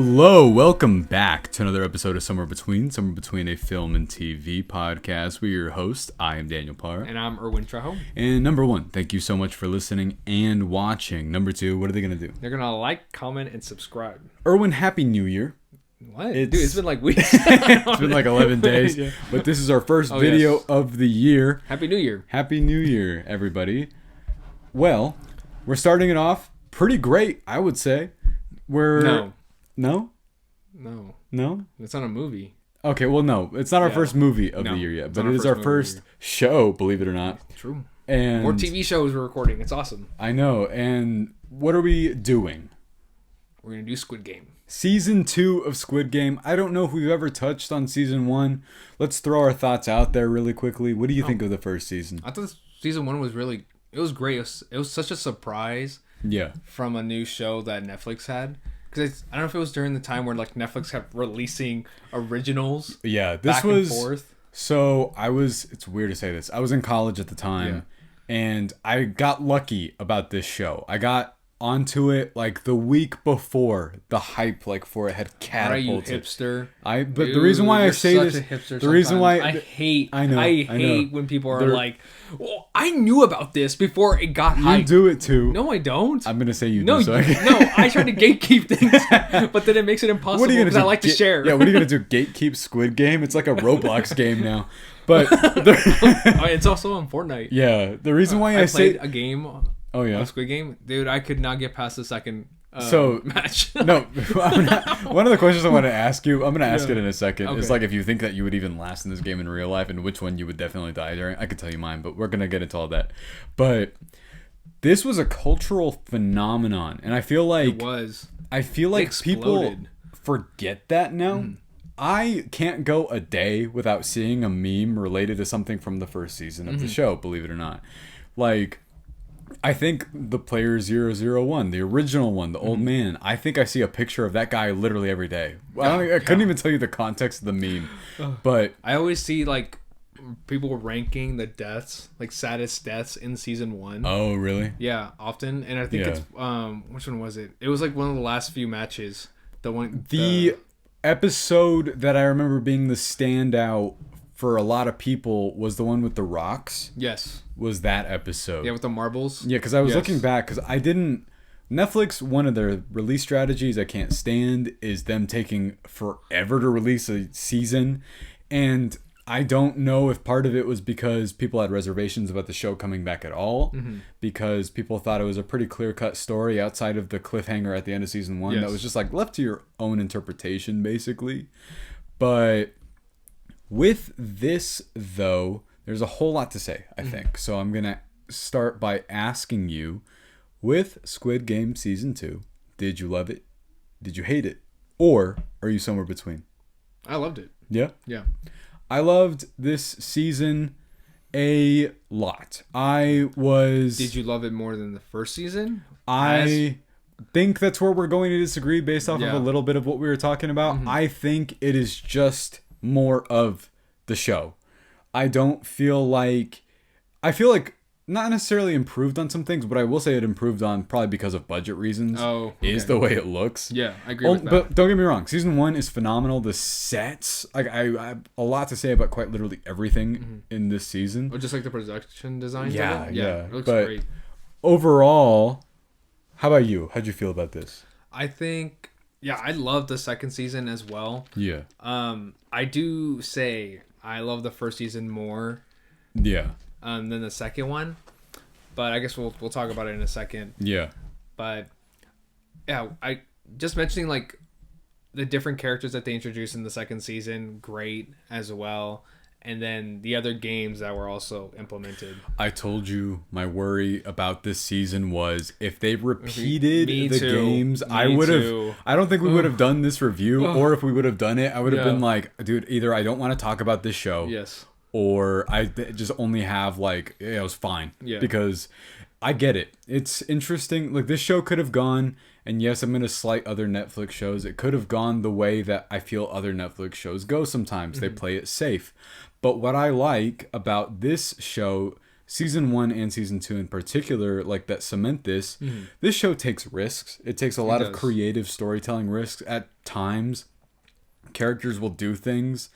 Hello, welcome back to another episode of Somewhere Between a Film and TV podcast. We're your host. I am Daniel Parr. And I'm Erwin Trejo. And number one, thank you so much for listening and watching. Number two, what are they going to do? They're going to like, comment, and subscribe. Erwin, Happy New Year. What? Dude, it's been like weeks. It's been like 11 days. Yeah. But this is our first video of the year. Happy New Year. Happy New Year, everybody. Well, we're starting it off pretty great, I would say. No? No? It's not a movie. Okay, well, no. It's not our first movie of the year yet, but it is our first show, believe it or not. True. And more TV shows we're recording. It's awesome. I know. And what are we doing? We're going to do Squid Game. Season 2 of Squid Game. I don't know if we've ever touched on Season 1. Let's throw our thoughts out there really quickly. What do you think of the first season? I thought Season 1 was really... It was great. It was such a surprise from a new show that Netflix had. Because I don't know if it was during the time where like Netflix kept releasing originals. Yeah, this back was... and forth. So it's weird to say this. I was in college at the time, and I got lucky about this show. I got onto it like the week before the hype for it had catapulted. Are you hipster? But the reason why I say this, the reason why I hate know when people are like, "Well, I knew about this before it got hyped." You do it too. No, I don't. I'm gonna say you no, do. So I try to gatekeep things, but then it makes it impossible because I like to share. Yeah, what are you gonna do? Gatekeep Squid Game? It's like a Roblox game now. But it's also on Fortnite. Yeah, the reason why I played say a game. Oh yeah, Squid Game, dude. I could not get past the second match. No, one of the questions I want to ask you, I'm going to ask it in a second. Okay. It's like if you think that you would even last in this game in real life, and which one you would definitely die during. I could tell you mine, but we're going to get into all that. But this was a cultural phenomenon, and I feel like it was. I feel like people forget that now. I can't go a day without seeing a meme related to something from the first season of the show. Believe it or not, like. I think the player 001, the original one, the old man, I think I see a picture of that guy literally every day. I couldn't even tell you the context of the meme. But I always see like people ranking the deaths, like saddest deaths in season 1. Oh, really? Yeah, often. And I think it's which one was it? It was like one of the last few matches. The episode that I remember being the standout for a lot of people was the one with the rocks. Yes. Was that episode. Yeah, with the marbles. Yeah, because I was looking back, because I didn't... Netflix, one of their release strategies I can't stand is them taking forever to release a season. And I don't know if part of it was because people had reservations about the show coming back at all. Because people thought it was a pretty clear-cut story outside of the cliffhanger at the end of season 1 that was just like left to your own interpretation, basically. But with this, though... There's a whole lot to say, I think. So I'm going to start by asking you, with Squid Game Season 2, did you love it? Did you hate it? Or are you somewhere between? I loved it. Yeah? Yeah. I loved this season a lot. Did you love it more than the first season? I think that's where we're going to disagree based off of a little bit of what we were talking about. I think it is just more of the show. I feel like not necessarily improved on some things, but I will say it improved on probably because of budget reasons. Oh, okay. Is the way it looks. Yeah, I agree with that. But don't get me wrong, season 1 is phenomenal. The sets, I have a lot to say about quite literally everything in this season. Or just like the production design. Yeah. It looks great. Overall, how about you? How'd you feel about this? I think, I love the second season as well. Yeah. I do say I love the first season more. Yeah. Than the second one, but I guess we'll talk about it in a second. Yeah. But I just mentioning like the different characters that they introduced in the second season, great as well. And then the other games that were also implemented. I told you my worry about this season was if they repeated games, I don't think we would have done this review, or if we would have done it, I would have been like, dude, either I don't want to talk about this show, or I just only have it was fine. Yeah. Because I get it. It's interesting. Like, this show could have gone, and yes, I'm going to slight other Netflix shows. It could have gone the way that I feel other Netflix shows go sometimes. They play it safe. But what I like about this show season 1 and season 2 in particular, like that cement this. This show takes risks. It takes a lot of creative storytelling risks at times. Characters will do things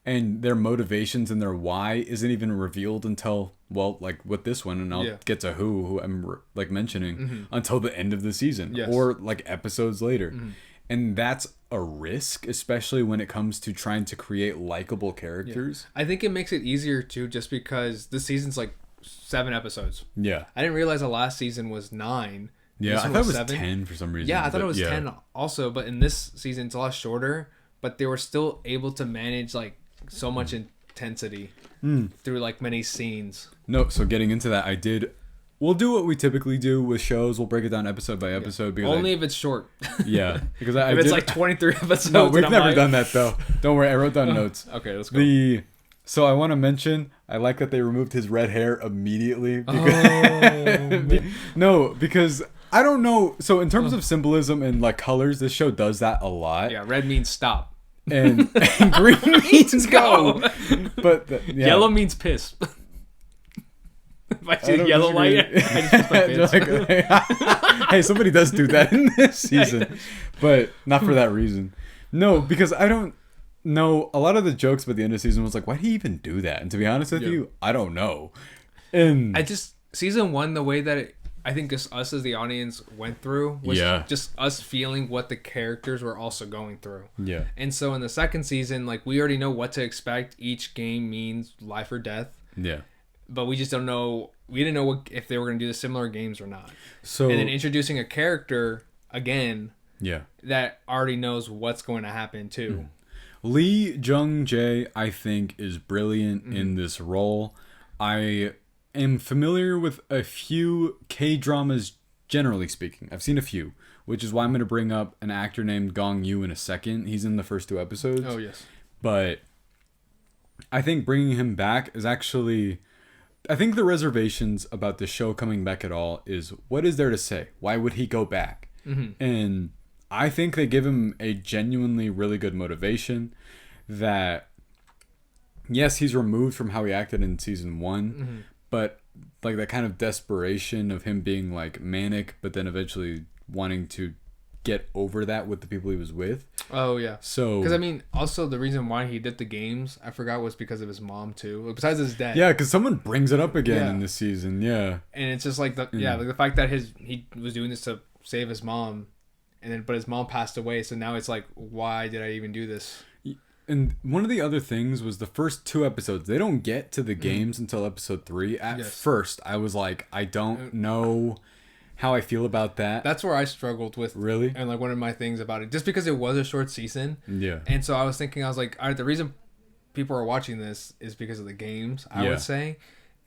and their motivations and their why isn't even revealed until, well, like with this one, and I'll get to who I'm like mentioning, until the end of the season or like episodes later. And that's a risk, especially when it comes to trying to create likable characters. I think it makes it easier too, just because this season's like 7 episodes. Yeah. I didn't realize the last season was 9. Yeah, I thought it was 10 for some reason. Yeah, I thought it was 10 also, but in this season it's a lot shorter, but they were still able to manage like so much intensity through like many scenes. No, so getting into that, we'll do what we typically do with shows. We'll break it down episode by episode. Because only if it's short. Yeah. Because if it's like 23 episodes. No, we've never done that though. Don't worry, I wrote down notes. Okay, let's go. So I want to mention, I like that they removed his red hair immediately. Because, no, because I don't know. So in terms of symbolism and like colors, this show does that a lot. Yeah, red means stop. And green means go. But yellow means piss. If I see a yellow light, I just put my piss. Hey, somebody does do that in this season, but not for that reason. No, because I don't know. A lot of the jokes by the end of the season was like, why did he even do that? And to be honest with you, I don't know. And season 1, the way that I think us as the audience went through was just us feeling what the characters were also going through. Yeah. And so in the second season, like we already know what to expect. Each game means life or death. Yeah. But we just don't know. We didn't know if they were going to do the similar games or not. So and then introducing a character again. Yeah. That already knows what's going to happen too. Lee-Jung-Jae, I think, is brilliant in this role. I am familiar with a few K-dramas, generally speaking. I've seen a few, which is why I'm going to bring up an actor named Gong-Yoo in a second. He's in the first 2 episodes. Oh, yes. But I think bringing him back is actually... I think the reservations about the show coming back at all is, what is there to say? Why would he go back? And I think they give him a genuinely really good motivation that, yes, he's removed from how he acted in season 1, but like that kind of desperation of him being like manic, but then eventually wanting to get over that with the people he was with. Oh yeah. So because I mean, also the reason why he did the games, I forgot, was because of his mom too. Besides his dad. Yeah, because someone brings it up again in this season. Yeah. And it's just like like the fact that he was doing this to save his mom, but his mom passed away. So now it's like, why did I even do this? And one of the other things was the first 2 episodes. They don't get to the games until episode 3. At first, I was like, I don't know how I feel about that. That's where I struggled with. Really? And like one of my things about it, just because it was a short season. Yeah. And so I was thinking, I was like, all right, the reason people are watching this is because of the games, I would say.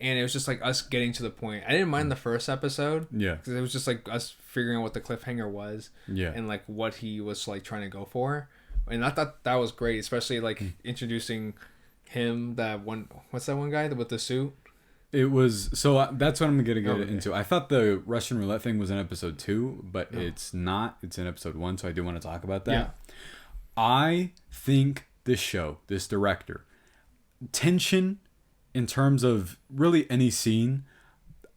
And it was just like us getting to the point. I didn't mind the first episode. Yeah. Because it was just like us figuring out what the cliffhanger was. Yeah. And like what he was like trying to go for. And I thought that was great, especially like introducing him, what's that one guy with the suit? It was, so that's what I'm going to get into. I thought the Russian roulette thing was in episode 2, but it's not. It's in episode 1, so I do want to talk about that. Yeah. I think this show, this director, tension in terms of really any scene,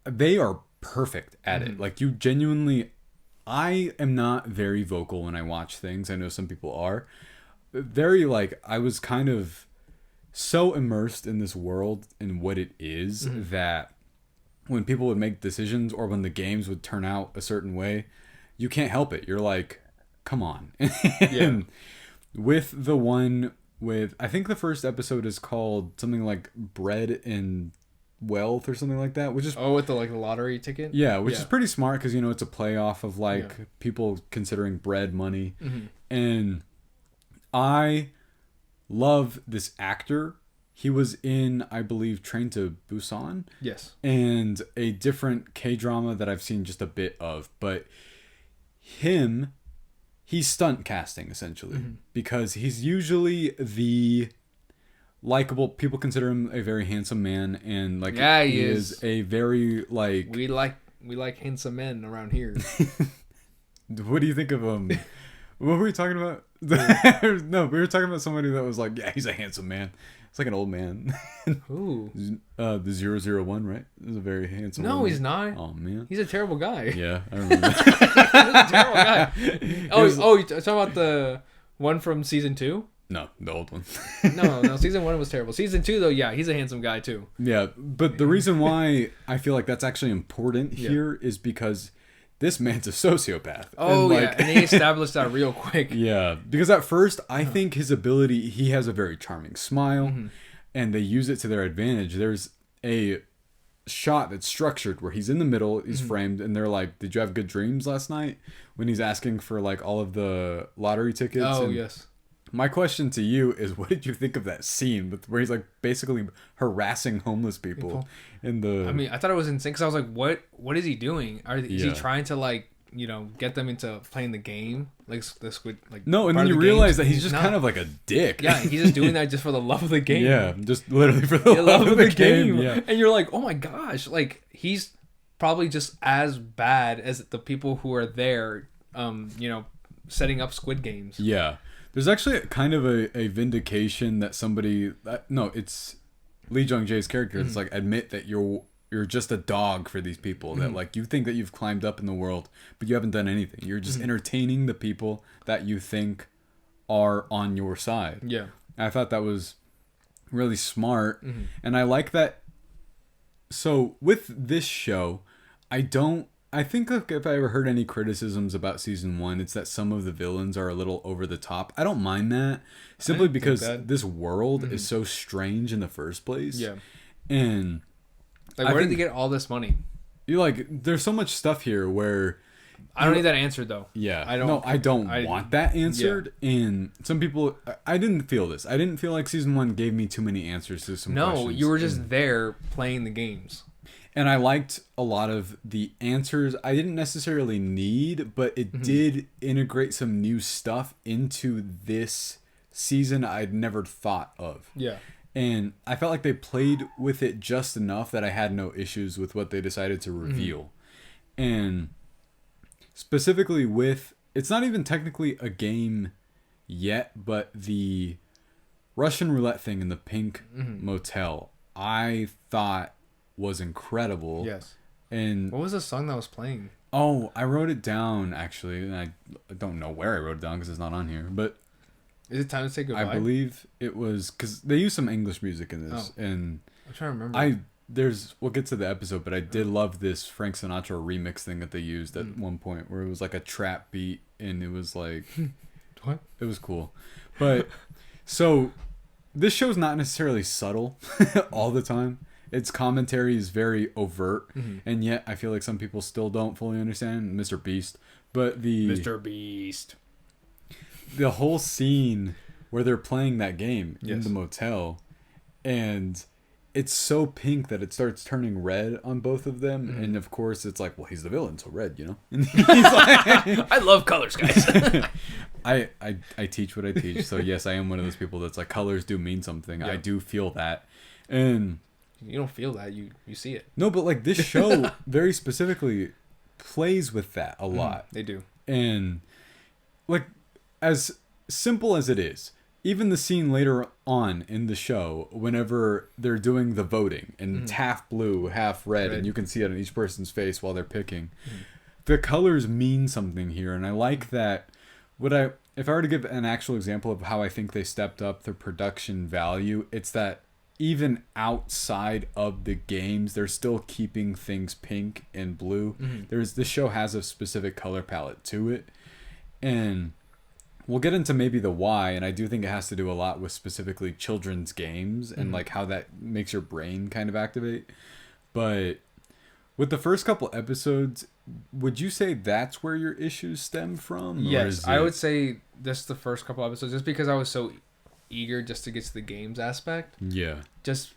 they are perfect at it. Like, you genuinely... I am not very vocal when I watch things. I know some people are. Very, like, I was kind of so immersed in this world and what it is that when people would make decisions or when the games would turn out a certain way, you can't help it. You're like, come on. And with the one with, I think the first episode is called something like Bread and Wealth or something like that, which is with the like the lottery ticket. Yeah, which is pretty smart because, you know, it's a play off of like people considering bread money. And I love this actor. He was in, I believe, Train to Busan. Yes. And a different K-drama that I've seen just a bit of, but he's stunt casting essentially because he's usually the likable, people consider him a very handsome man, and like he is a very like we like handsome men around here. What do you think of him? What were we talking about? No, we were talking about somebody that was like, yeah, he's a handsome man. It's like an old man. Who? The 001, right? This is a very handsome. No, old he's man. not. Oh man. He's a terrible guy. Yeah, I remember that. He's a terrible guy. Oh, you're talking about the one from season 2? No, the old one. No, season 1 was terrible. Season 2 though, yeah, he's a handsome guy too. Yeah, but the reason why I feel like that's actually important here is because this man's a sociopath. Oh, and yeah, and they established that real quick. Yeah, because at first I think his ability, he has a very charming smile, and they use it to their advantage. There's a shot that's structured where he's in the middle, he's framed, and they're like, "Did you have good dreams last night?" When he's asking for like all of the lottery tickets. Oh, and yes. my question to you is, what did you think of that scene where he's like basically harassing homeless people in the? I mean, I thought it was insane because I was like, "What is he doing? Is he trying to like, get them into playing the game, like the Squid?" Like no, and then you realize that he's just kind of like a dick. Yeah, he's just doing that just for the love of the game. Yeah, just literally for the love of the game. Yeah, and you're like, oh my gosh, like he's probably just as bad as the people who are there, setting up Squid Games. Yeah. There's actually kind of a vindication that somebody... No, it's Lee-Jung-Jae's character. It's like, admit that you're just a dog for these people. That like, you think that you've climbed up in the world, but you haven't done anything. You're just entertaining the people that you think are on your side. Yeah. And I thought that was really smart. And I like that. So with this show, I think like if I ever heard any criticisms about season 1, it's that some of the villains are a little over the top. I don't mind that, simply because this world is so strange in the first place. Yeah. And like, where did they get all this money? You like, there's so much stuff here where I don't need that answered though. Yeah. I don't want that answered. Yeah. And some people, I didn't feel this. I didn't feel like season 1 gave me too many answers to some questions. No, you were just there playing the games. And I liked a lot of the answers I didn't necessarily need, but it did integrate some new stuff into this season I'd never thought of. Yeah. And I felt like they played with it just enough that I had no issues with what they decided to reveal. And specifically with, it's not even technically a game yet, but the Russian roulette thing in the pink motel, I thought was incredible. Yes. And what was the song that was playing? Oh, I wrote it down actually, and I don't know where I wrote it down because it's not on here. But is it Time to Say Goodbye? I believe it was, because they use some English music in this, and I'm trying to remember. We'll get to the episode, but I did love this Frank Sinatra remix thing that they used at one point where it was like a trap beat, and it was like, what? It was cool, but so this show's not necessarily subtle all the time. Its commentary is very overt, and yet I feel like some people still don't fully understand Mr. Beast. But Mr. Beast, the whole scene where they're playing that game in the motel, and it's so pink that it starts turning red on both of them, and of course it's like, well, he's the villain, so red, And he's like, I love colors, guys. I teach what I teach, so yes, I am one of those people that's like, colors do mean something. I do feel that, and. You don't feel that, you see it. No, but like this show very specifically plays with that a lot. They do. And like, as simple as it is, even the scene later on in the show, whenever they're doing the voting and it's half blue, half red, and you can see it on each person's face while they're picking, the colors mean something here. And I like that. If I were to give an actual example of how I think they stepped up the production value, it's that even outside of the games, they're still keeping things pink and blue. This show has a specific color palette to it, and we'll get into maybe the why. And I do think it has to do a lot with specifically children's games and like how that makes your brain kind of activate. But with the first couple episodes, would you say that's where your issues stem from? Yes, I would say just the first couple episodes, just because I was so eager just to get to the games aspect. Yeah. Just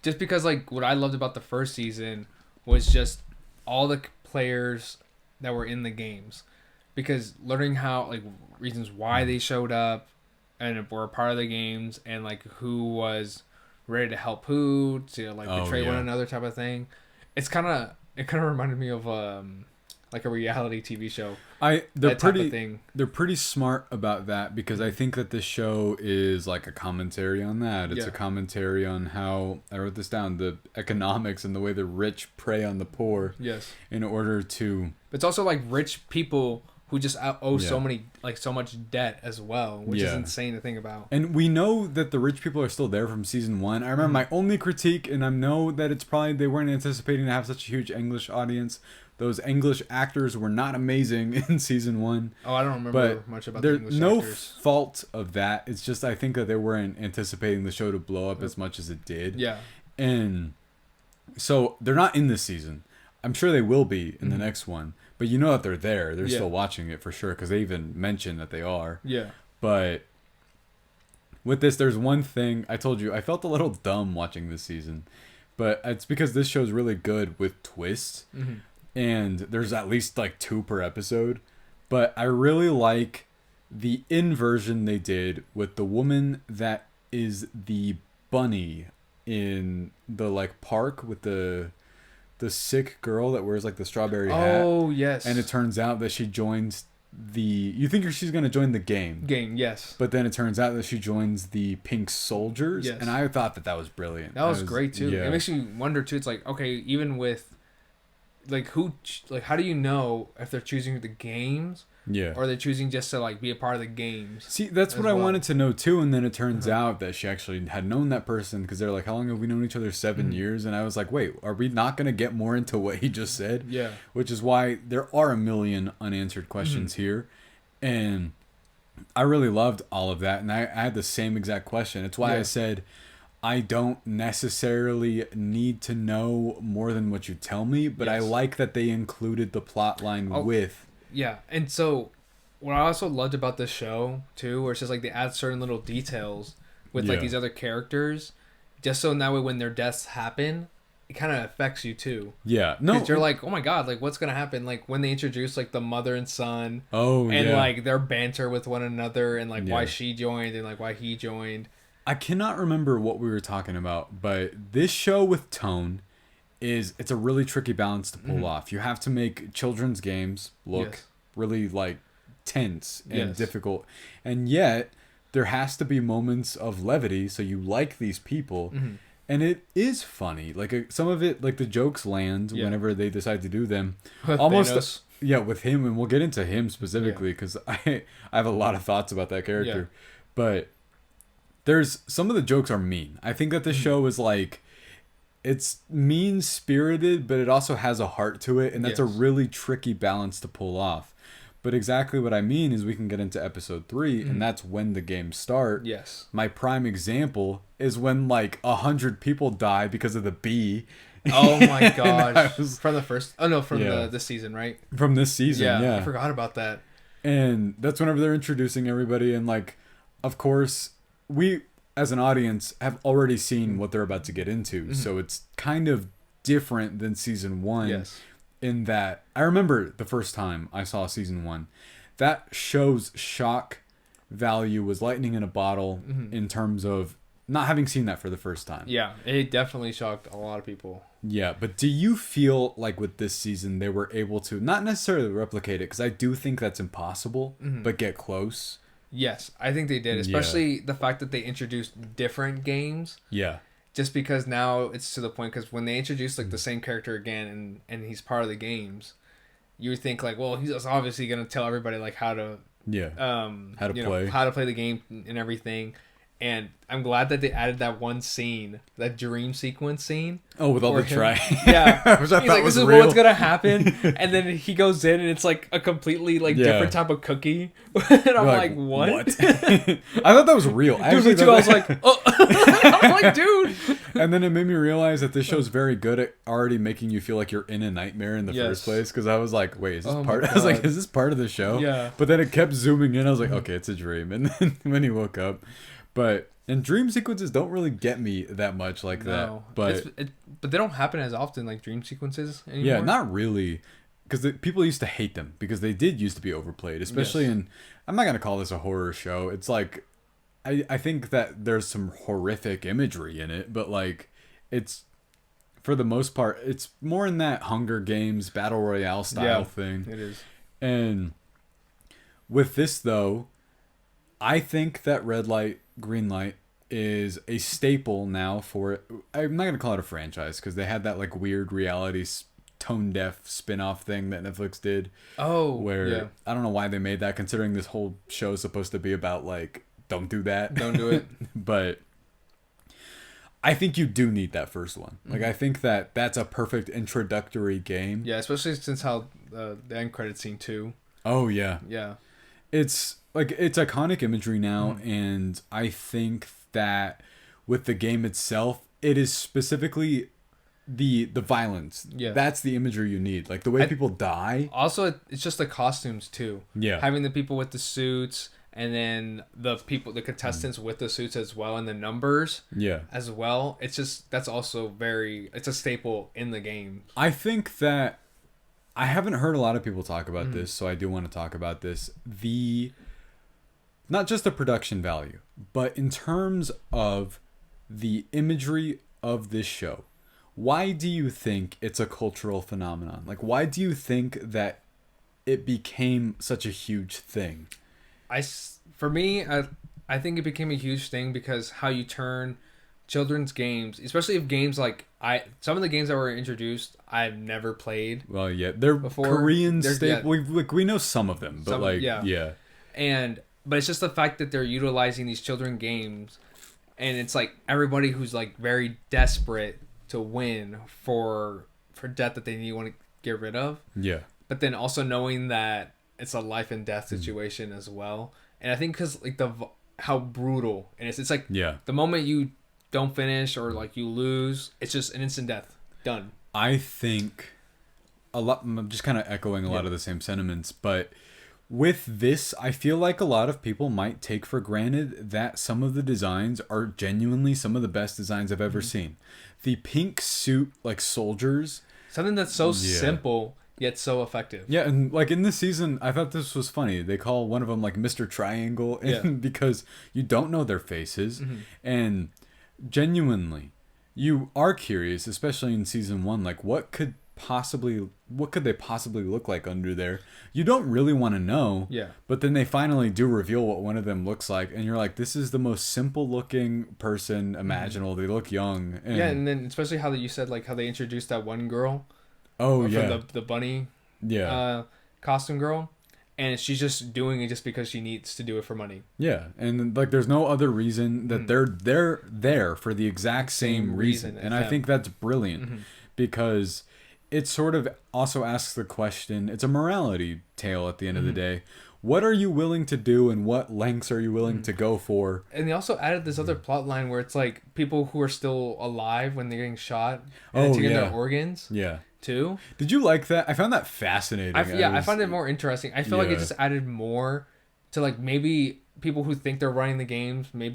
because like what I loved about the first season was just all the players that were in the games, because learning how like reasons why they showed up and were a part of the games, and like who was ready to help who to like betray one another type of thing. It kind of reminded me of like a reality TV show. They're that type pretty of thing. they're pretty smart about that because I think that this show is like a commentary on that. It's a commentary on how I wrote this down, the economics and the way the rich prey on the poor. Yes. In order to. It's also like rich people who just owe so much debt as well, which is insane to think about. And we know that the rich people are still there from season 1. I remember my only critique, and I know that it's probably they weren't anticipating to have such a huge English audience. Those English actors were not amazing in season 1. Oh, I don't remember much about the English no actors. Fault of that. It's just I think that they weren't anticipating the show to blow up as much as it did. Yeah. And so they're not in this season. I'm sure they will be in the next one. But you know that they're there. They're still watching it for sure because they even mentioned that they are. Yeah. But with this, there's one thing I told you. I felt a little dumb watching this season. But it's because this show's really good with twists. Mm-hmm. And there's at least like 2 per episode. But I really like the inversion they did with the woman that is the bunny in the like park with the sick girl that wears like the strawberry hat. Oh, yes. And it turns out that she joins you think she's going to join the game. Yes. But then it turns out that she joins the Pink Soldiers. Yes. And I thought that was brilliant. That was great too. Yeah. It makes you wonder too. It's like, okay, even with like how do you know if they're choosing the games? Yeah. Or they're choosing just to like be a part of the games. See, that's what I wanted to know too, and then it turns out that she actually had known that person because they're like, "How long have we known each other? 7 years." And I was like, "Wait, are we not going to get more into what he just said?" Yeah. Which is why there are a million unanswered questions here, and I really loved all of that, and I had the same exact question. It's why I said I don't necessarily need to know more than what you tell me, but I like that they included the plot line with. Yeah, and so what I also loved about this show too, where it's just like they add certain little details with like these other characters, just so that way when their deaths happen, it kind of affects you too. Yeah, no, because you're like, oh my god, like what's gonna happen? Like when they introduce like the mother and son, and like their banter with one another, and like why she joined and like why he joined. I cannot remember what we were talking about, but this show with tone it's a really tricky balance to pull off. You have to make children's games look really like tense and difficult, and yet there has to be moments of levity so you like these people, and it is funny. Like some of it, like the jokes land whenever they decide to do them. With almost Thanos. With him, and we'll get into him specifically because I have a lot of thoughts about that character, but there's some of the jokes are mean. I think that this show is like, it's mean-spirited, but it also has a heart to it, and that's a really tricky balance to pull off. But exactly what I mean is we can get into episode 3, and that's when the games start. Yes. My prime example is when, like, 100 people die because of the bee. Oh, my gosh. From the first... Oh, no, from this season, right? From this season, yeah. I forgot about that. And that's whenever they're introducing everybody, and, like, of course, we... as an audience, have already seen what they're about to get into. So it's kind of different than season 1 in that I remember the first time I saw season 1, that show's shock value was lightning in a bottle in terms of not having seen that for the first time. Yeah, it definitely shocked a lot of people. Yeah, but do you feel like with this season they were able to not necessarily replicate it, because I do think that's impossible, but get close? Yes, I think they did, especially the fact that they introduced different games. Yeah. Just because now it's to the point, because when they introduce like the same character again and he's part of the games, you would think like, well, he's obviously going to tell everybody like how to play the game and everything. And I'm glad that they added that one scene, that dream sequence scene. Oh, with all the try. Yeah. He's like, this is real. what's going to happen. And then he goes in and it's like a completely like different type of cookie. And I'm like, what? I thought that was real. I was like, oh. I'm like, dude. And then it made me realize that this show's very good at already making you feel like you're in a nightmare in the first place. Because I was like, wait, is this part? I was like, is this part of the show? Yeah. But then it kept zooming in. I was like, okay, it's a dream. And then when he woke up. And dream sequences don't really get me that much like that. But they don't happen as often, like dream sequences anymore. Yeah, not really. Because people used to hate them because they did used to be overplayed, especially in... I'm not going to call this a horror show. It's like... I think that there's some horrific imagery in it, but like it's for the most part, it's more in that Hunger Games Battle Royale style thing. It is. And with this, though, I think that red light, green light is a staple now for it. I'm not going to call it a franchise because they had that like weird reality tone deaf spin-off thing that Netflix did. Oh, where I don't know why they made that, considering this whole show is supposed to be about like, don't do that. Don't do it. But I think you do need that first one. Like, I think that that's a perfect introductory game. Yeah, especially since how the end credit scene too. Oh, yeah. Yeah. It's like, it's iconic imagery now, and I think that with the game itself, it is specifically the violence. Yeah. That's the imagery you need. Like, the way people die. Also, it's just the costumes too. Yeah. Having the people with the suits, and then the contestants with the suits as well, and the numbers as well. It's just, that's also it's a staple in the game. I think that I haven't heard a lot of people talk about this, so I do want to talk about this. Not just the production value, but in terms of the imagery of this show. Why do you think it's a cultural phenomenon? Like, why do you think that it became such a huge thing? For me, I think it became a huge thing because how you turn children's games, especially if games like some of the games that were introduced, I've never played. Well, yeah, they're before. Korean staple. Yeah. We know some of them, but But it's just the fact that they're utilizing these children games, and it's like everybody who's like very desperate to win for death that they want to get rid of. Yeah. But then also knowing that it's a life and death situation as well. And I think because like how brutal and it's like the moment you don't finish or like you lose, it's just an instant death. Done. I think I'm just kind of echoing a lot of the same sentiments, but with this, I feel like a lot of people might take for granted that some of the designs are genuinely some of the best designs I've ever seen. The pink suit, like soldiers. Something that's so simple, yet so effective. Yeah, and like in this season, I thought this was funny. They call one of them like Mr. Triangle because you don't know their faces. And genuinely, you are curious, especially in season 1, like what could they possibly look like under there? You don't really want to know. Yeah. But then they finally do reveal what one of them looks like, and you're like, this is the most simple looking person imaginable. They look young. And then especially how you said like how they introduced that one girl. Oh yeah. The bunny. Yeah. Costume girl. And she's just doing it just because she needs to do it for money. Yeah, and like there's no other reason that they're there for the exact same reason. And I think that's brilliant because it sort of also asks the question, it's a morality tale at the end of the day. What are you willing to do and what lengths are you willing to go for? And they also added this other plot line where it's like people who are still alive when they're getting shot and taking their organs. Yeah. Too. Did you like that? I found that fascinating. I found it more interesting. I feel like it just added more to like maybe people who think they're running the games. Let's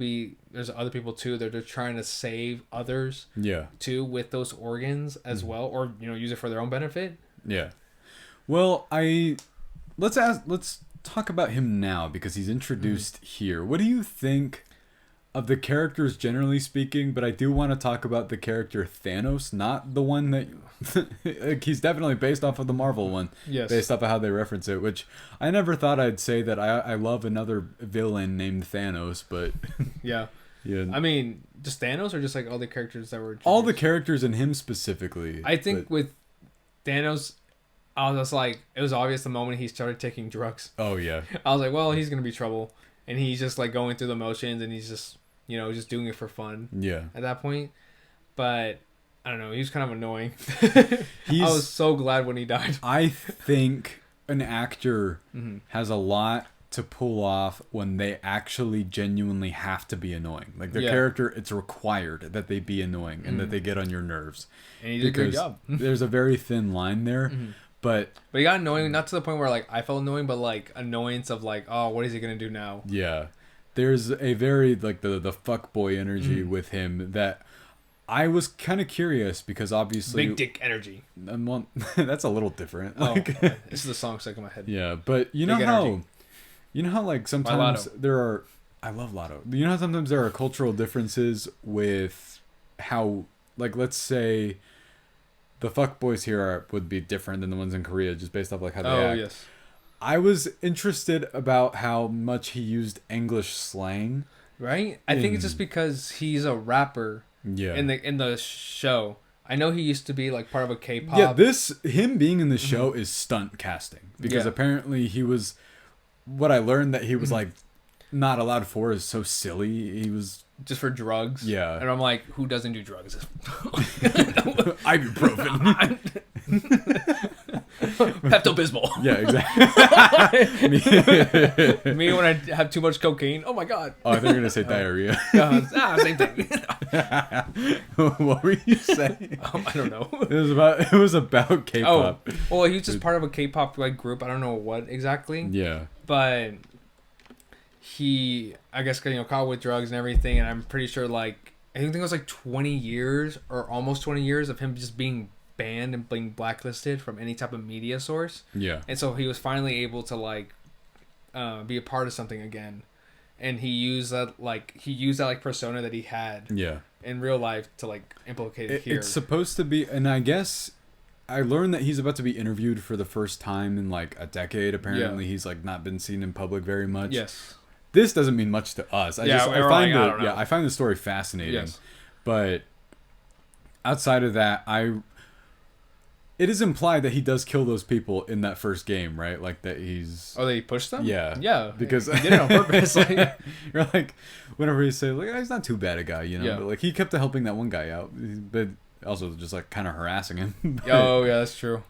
there's other people too that are trying to save others. Yeah. Too with those organs as well, or use it for their own benefit. Yeah. Well, let's talk about him now because he's introduced here. What do you think of the characters generally speaking? But I do want to talk about the character Thanos, not the one that like, he's definitely based off of the Marvel one. Yes. Based off of how they reference it, which I never thought I'd say that I love another villain named Thanos, but yeah. Yeah. I mean, just Thanos or just like all the characters that were introduced? All the characters and him specifically. I think with Thanos, I was like, it was obvious the moment he started taking drugs. Oh yeah. I was like, well, he's gonna be trouble, and he's just like going through the motions, and he's just just doing it for fun. Yeah. At that point, but I don't know. He was kind of annoying. I was so glad when he died. I think an actor has a lot to pull off when they actually genuinely have to be annoying. Like their character, it's required that they be annoying and that they get on your nerves. And he did a good job. There's a very thin line there. But he got annoying, not to the point where like I felt annoying, but like annoyance of like, oh, what is he gonna do now? Yeah, there's a very like the fuckboy energy with him that I was kind of curious because obviously big dick energy. Well, that's a little different. Like, this is the song stuck in my head. Yeah, but you know how like sometimes there are. I love Lotto. You know how sometimes there are cultural differences with how, like, let's say the fuckboys here would be different than the ones in Korea, just based off like how they Oh act. yes. I was interested about how much he used English slang. Right? I think it's just because he's a rapper Yeah. in the show. I know he used to be like part of a K-pop. Yeah, him being in the show is stunt casting because apparently he was. What I learned that he was like not allowed for is so silly. He was just for drugs. Yeah. And I'm like, who doesn't do drugs? Ibuprofen. Pepto-Bismol. Yeah, exactly. Me when I have too much cocaine. Oh my god. Oh, I thought you were gonna say diarrhea. Same thing. What were you saying? I don't know. It was about K-pop. Oh, well, he was just part of a K-pop like group. I don't know what exactly. Yeah. But he, I guess, caught with drugs and everything, and I'm pretty sure like I think it was like 20 years or almost 20 years of him just being banned and being blacklisted from any type of media source. Yeah. And so he was finally able to like be a part of something again, and he used that persona that he had in real life to like implicate it here. It's supposed to be, and I guess I learned that he's about to be interviewed for the first time in like a decade. Apparently, he's like not been seen in public very much. Yes. This doesn't mean much to us. I find the story fascinating. Yes. But outside of that, it is implied that he does kill those people in that first game, right? Like that he's. Oh, they pushed them. Yeah. Yeah. Because he did it on purpose. Like, you're like, whenever you say like, he's not too bad a guy, you know. Yeah. But like he kept helping that one guy out, but also just like kind of harassing him. Oh yeah, that's true.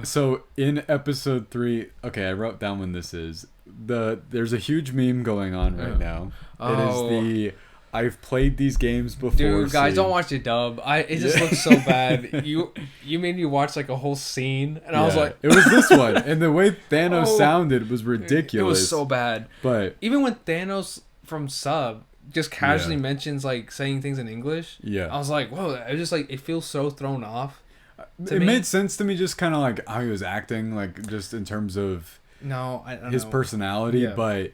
So in episode 3, okay, I wrote down when this is. There's a huge meme going on right now. Oh. It is I've played these games before. Dude, guys, don't watch it dub. It just looks so bad. You made me watch like a whole scene, and I was like, it was this one, and the way Thanos sounded was ridiculous. It was so bad. But even when Thanos from Sub just casually mentions like saying things in English, I was like, whoa! I just like it feels so thrown off. It made sense to me, just kind of like how he was acting, like just in terms of his personality, but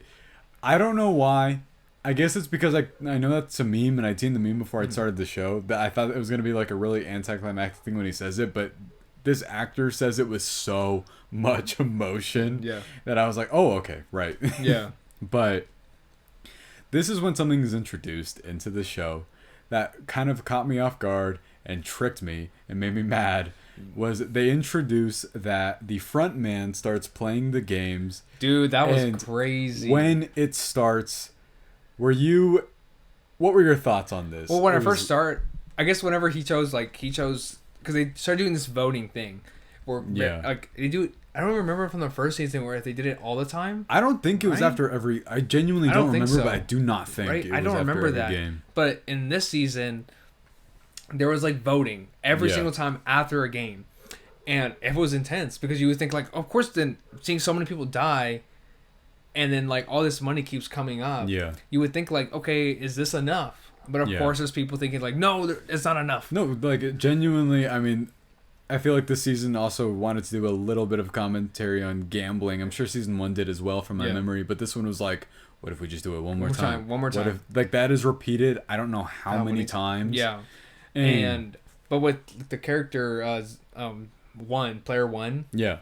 I don't know why. I guess it's because I know that's a meme, and I'd seen the meme before I started the show, that I thought it was going to be like a really anticlimactic thing when he says it, but this actor says it with so much emotion that I was like, oh, okay, right. Yeah. But this is when something is introduced into the show that kind of caught me off guard and tricked me and made me mad. Was they introduce that the front man starts playing the games. Dude, that was crazy. When it starts, what were your thoughts on this? Well, when I first start, I guess whenever he chose, because they started doing this voting thing, where like they do. I don't remember from the first season where they did it all the time. I don't think it was after every. I genuinely don't remember, but I do not think it was I don't remember after that. every game. But in this season, there was like voting every single time after a game, and it was intense because you would think like, of course, then seeing so many people die. And then, like, all this money keeps coming up. Yeah. You would think, like, okay, is this enough? But, of course, there's people thinking, like, no, it's not enough. No, like, genuinely, I mean, I feel like this season also wanted to do a little bit of commentary on gambling. I'm sure season 1 did as well from my memory. But this one was like, what if we just do it one more time? One more time. What if, like, that is repeated, I don't know how many times. Yeah. But with the character, player 1. Yeah.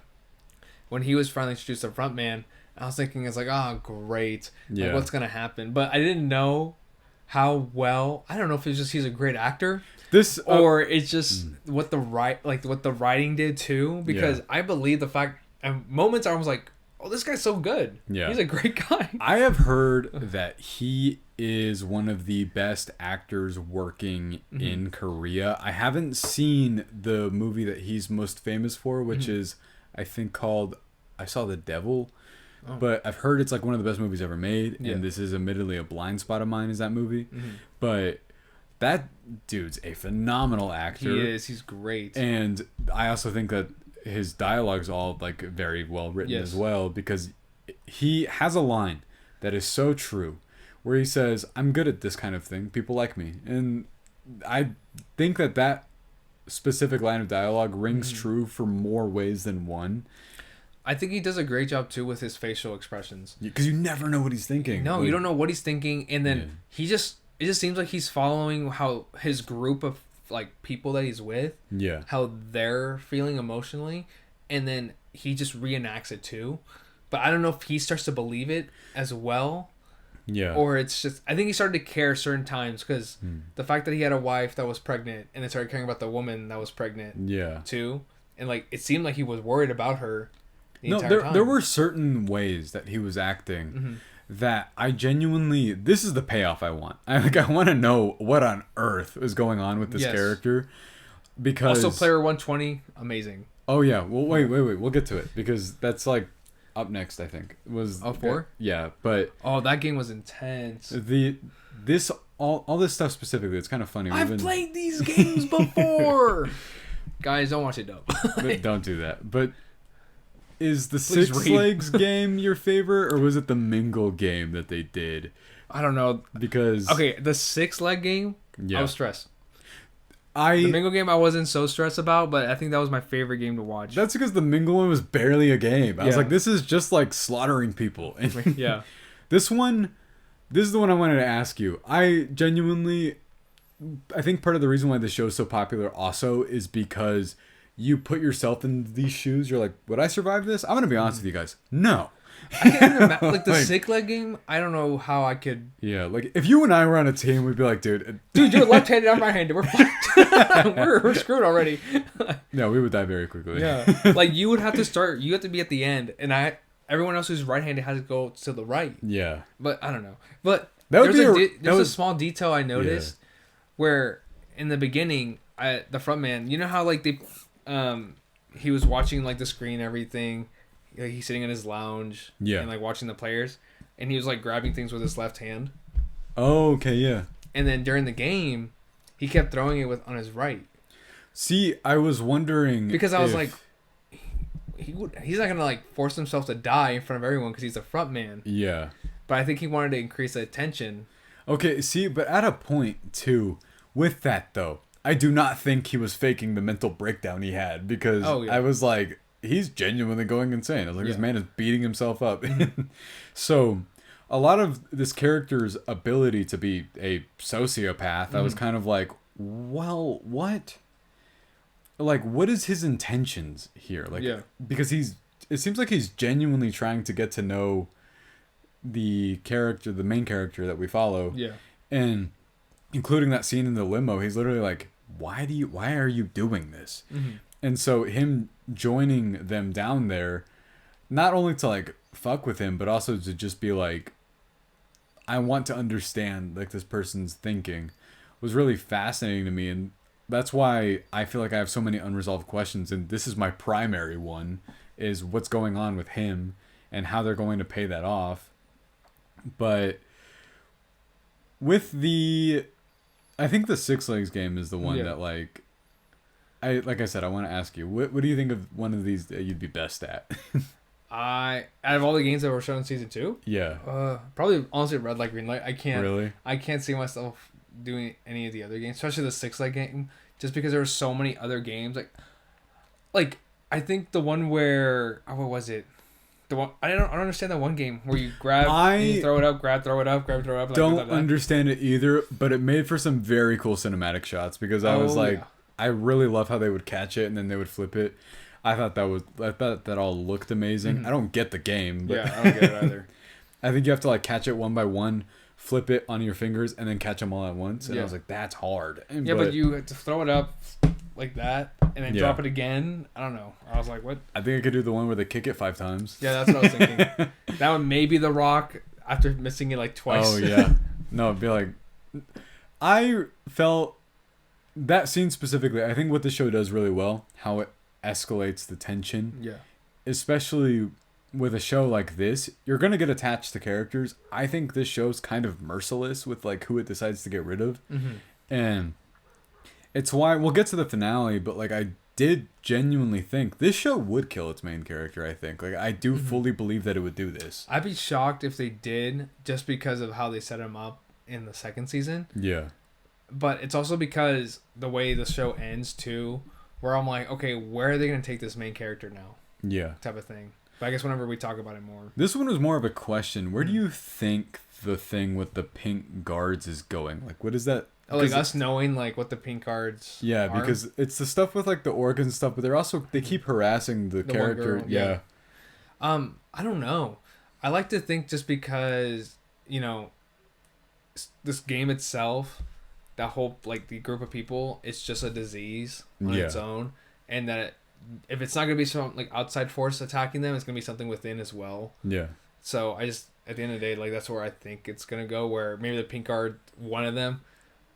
When he was finally introduced to front man, I was thinking, it's like, oh, great. Like, what's going to happen? But I didn't know how well. I don't know if it's just he's a great actor. Or it's just what the writing did, too. Because I believe the fact. And moments I was like, oh, this guy's so good. Yeah. He's a great guy. I have heard that he is one of the best actors working in Korea. I haven't seen the movie that he's most famous for, which is, I think, called I Saw the Devil. Oh. But I've heard it's like one of the best movies ever made, and this is admittedly a blind spot of mine, is that movie. But that dude's a phenomenal actor. He is. He's great. And I also think that his dialogue's all like very well written as well, because he has a line that is so true, where he says, "I'm good at this kind of thing. People like me." And I think that specific line of dialogue rings true for more ways than one. I think he does a great job, too, with his facial expressions. Because you never know what he's thinking. No, you don't know what he's thinking. And then it just seems like he's following how his group of like people that he's with, Yeah. how they're feeling emotionally, and then he just reenacts it too. But I don't know if he starts to believe it as well. Yeah. Or it's just, I think he started to care certain times because the fact that he had a wife that was pregnant and then started caring about the woman that was pregnant too. And like, it seemed like he was worried about her the entire time. There were certain ways that he was acting that I genuinely, this is the payoff I want. I want to know what on earth is going on with this character. Because also, Player 120, amazing. Oh yeah, well wait, we'll get to it because that's like up next, I think. Was 4? Yeah, but that game was intense. All this stuff specifically, it's kind of funny. I've played these games before. Guys, don't watch it though. Don't do that. But is the Six Legs game your favorite, or was it the Mingle game that they did? I don't know. Because the 6-leg game, I was stressed. The Mingle game I wasn't so stressed about, but I think that was my favorite game to watch. That's because the Mingle one was barely a game. I was like, this is just like slaughtering people. Yeah. This is the one I wanted to ask you. I think part of the reason why the show is so popular also is because you put yourself in these shoes. You're like, would I survive this? I'm going to be honest with you guys. No. I can't even like the 6-leg game. I don't know how I could. Yeah, like if you and I were on a team, we'd be like, dude, you're left-handed, I'm right-handed. We're fucked. we're screwed already. No, we would die very quickly. Yeah, like you would have to start. You have to be at the end, and everyone else who's right-handed has to go to the right. Yeah, but I don't know. But there's a small detail I noticed where in the beginning, the front man, you know how like he was watching like the screen and everything. Like he's sitting in his lounge and like watching the players, and he was like grabbing things with his left hand. Oh, okay, yeah. And then during the game, he kept throwing it on his right. See, I was wondering because I was like, he's not gonna like force himself to die in front of everyone because he's a front man. Yeah. But I think he wanted to increase the attention. Okay, see, but at a point too, with that though, I do not think he was faking the mental breakdown he had because I was like, he's genuinely going insane. I was like, this man is beating himself up. So, a lot of this character's ability to be a sociopath, I was kind of like, well, what? Like, what is his intentions here? Like, because it seems like he's genuinely trying to get to know the main character that we follow. Yeah. And including that scene in the limo, he's literally like, why are you doing this? And so him joining them down there, not only to like fuck with him, but also to just be like, I want to understand like this person's thinking, was really fascinating to me. And that's why I feel like I have so many unresolved questions. And this is my primary one, is what's going on with him and how they're going to pay that off. But with I think the Six Legs game is the one that like I said, I want to ask you, what do you think of one of these that you'd be best at? Out of all the games that were shown in season 2, probably honestly Red Light, Green Light. I can't see myself doing any of the other games, especially the 6-leg game, just because there were so many other games. Like I think the one where what was it? The one I don't understand that one game where you grab, and you throw it up, throw it up. Don't understand it either, but it made for some very cool cinematic shots because I was like. I really love how they would catch it and then they would flip it. I thought that all looked amazing. I don't get the game, but I don't get it either. I think you have to like catch it one by one, flip it on your fingers, and then catch them all at once. And I was like, that's hard. But you have to throw it up like that and then drop it again. I don't know. I was like, what? I think I could do the one where they kick it 5 times. Yeah, that's what I was thinking. That one may be The Rock after missing it like twice. Oh yeah. No, it'd be like, I felt. That scene specifically, I think what the show does really well, how it escalates the tension. Yeah. Especially with a show like this, you're going to get attached to characters. I think this show's kind of merciless with like who it decides to get rid of. And it's why we'll get to the finale, but like I did genuinely think this show would kill its main character, I think. Like I do fully believe that it would do this. I'd be shocked if they did just because of how they set him up in the second season. Yeah. But it's also because the way the show ends, too, where I'm like, okay, where are they going to take this main character now? Yeah. Type of thing. But I guess whenever we talk about it more. This one was more of a question. Where do you think the thing with the pink guards is going? Like, what is that Oh, like us knowing like what the pink cards Yeah, are. because it's the stuff with like the organs stuff, but they keep harassing the character. Girl, yeah. I don't know. I like to think just because, you know, this game itself, that whole like the group of people, it's just a disease on its own, and that if it's not gonna be some like outside force attacking them, it's gonna be something within as well. Yeah. So I just at the end of the day, like that's where I think it's gonna go. Where maybe the pink card, one of them,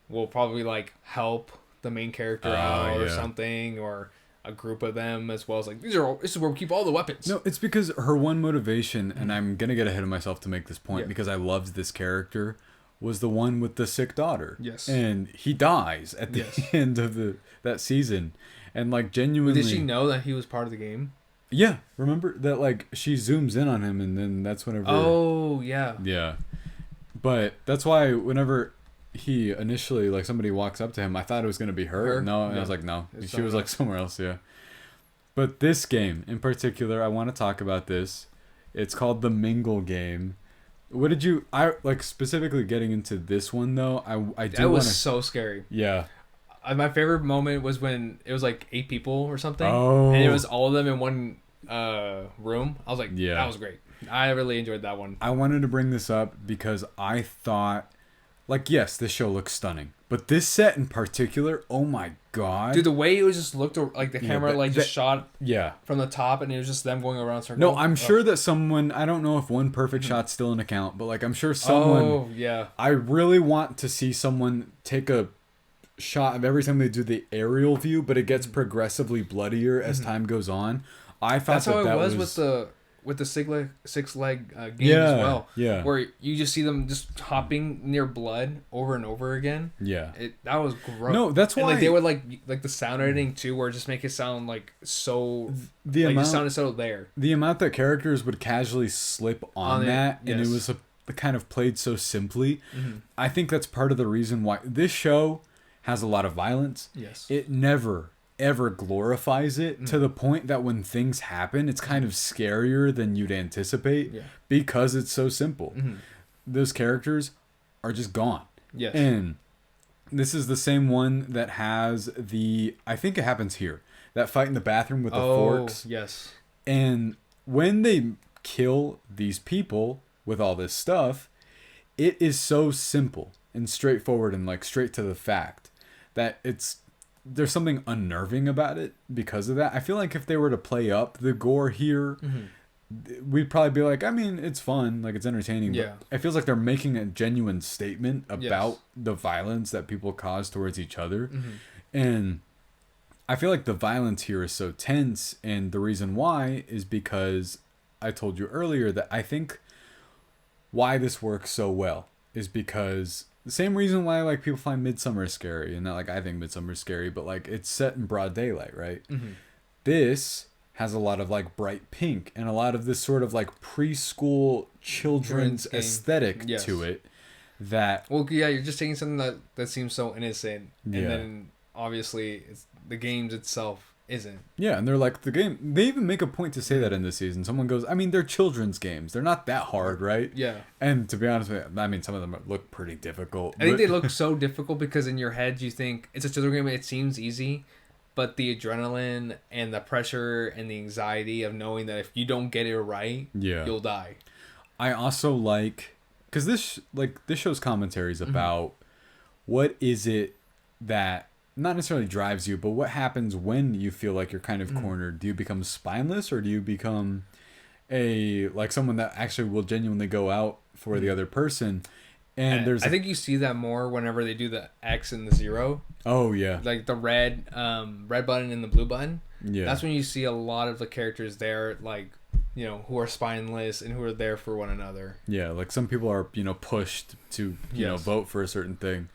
will probably like help the main character out or something, or a group of them as well as like this is where we keep all the weapons. No, it's because her one motivation, and I'm gonna get ahead of myself to make this point because I loved this character, was the one with the sick daughter. Yes. And he dies at the end of that season. And like genuinely, did she know that he was part of the game? Yeah. Remember that like she zooms in on him and then that's whenever Yeah. But that's why whenever he initially like somebody walks up to him, I thought it was gonna be her. No, and I was like, no. She was like somewhere else, But this game in particular, I want to talk about this. It's called the Mingle game. What did you... I like specifically getting into this one, though. I do. That was so scary. Yeah. My favorite moment was when it was like 8 people or something. Oh. And it was all of them in one room. I was like, that was great. I really enjoyed that one. I wanted to bring this up because I thought... Like, yes, this show looks stunning. But this set in particular, oh my god. Dude, the way it was just looked, like the camera just shot from the top and it was just them going around circles. No, I'm sure that someone, I don't know if one perfect shot's still an account, but like I'm sure someone... Oh, yeah. I really want to see someone take a shot of every time they do the aerial view, but it gets progressively bloodier as time goes on. I thought that's how it was with the six leg game as well. Yeah. Where you just see them just hopping near blood over and over again. Yeah. That was gross. No, that's why. And like they would like the sound editing too, where it just make it sound like so. It sounded so there. The amount that characters would casually slip on that, and it was kind of played so simply. Mm-hmm. I think that's part of the reason why this show has a lot of violence. Yes. It never ever glorifies it to the point that when things happen, it's kind of scarier than you'd anticipate because it's so simple. Mm-hmm. Those characters are just gone. Yes. And this is the same one that has I think it happens here, that fight in the bathroom with the forks. Yes. And when they kill these people with all this stuff, it is so simple and straightforward and like straight to the fact that there's something unnerving about it because of that. I feel like if they were to play up the gore here, we'd probably be like, I mean, it's fun, like it's entertaining. Yeah. But it feels like they're making a genuine statement about the violence that people cause towards each other. Mm-hmm. And I feel like the violence here is so tense. And the reason why is because I told you earlier that I think why this works so well is because the same reason why like people find Midsummer scary, and not like I think Midsummer scary, but like it's set in broad daylight, right? Mm-hmm. This has a lot of like bright pink and a lot of this sort of like preschool children's aesthetic to it. That you're just taking something that seems so innocent, and then obviously the games itself isn't. Yeah, and they're like the game. They even make a point to say that in this season. Someone goes, I mean, they're children's games. They're not that hard, right? Yeah. And to be honest with you, I mean, some of them look pretty difficult. I think they look so difficult because in your head you think it's a children's game. It seems easy, but the adrenaline and the pressure and the anxiety of knowing that if you don't get it right, you'll die. I also like because this show's commentaries about what is it that not necessarily drives you, but what happens when you feel like you're kind of cornered. Do you become spineless, or do you become someone that actually will genuinely go out for the other person? And I think you see that more whenever they do the X and the 0. Oh yeah, like the red button and the blue button. Yeah, that's when you see a lot of the characters there, like who are spineless and who are there for one another. Yeah, like some people are pushed to vote for a certain thing,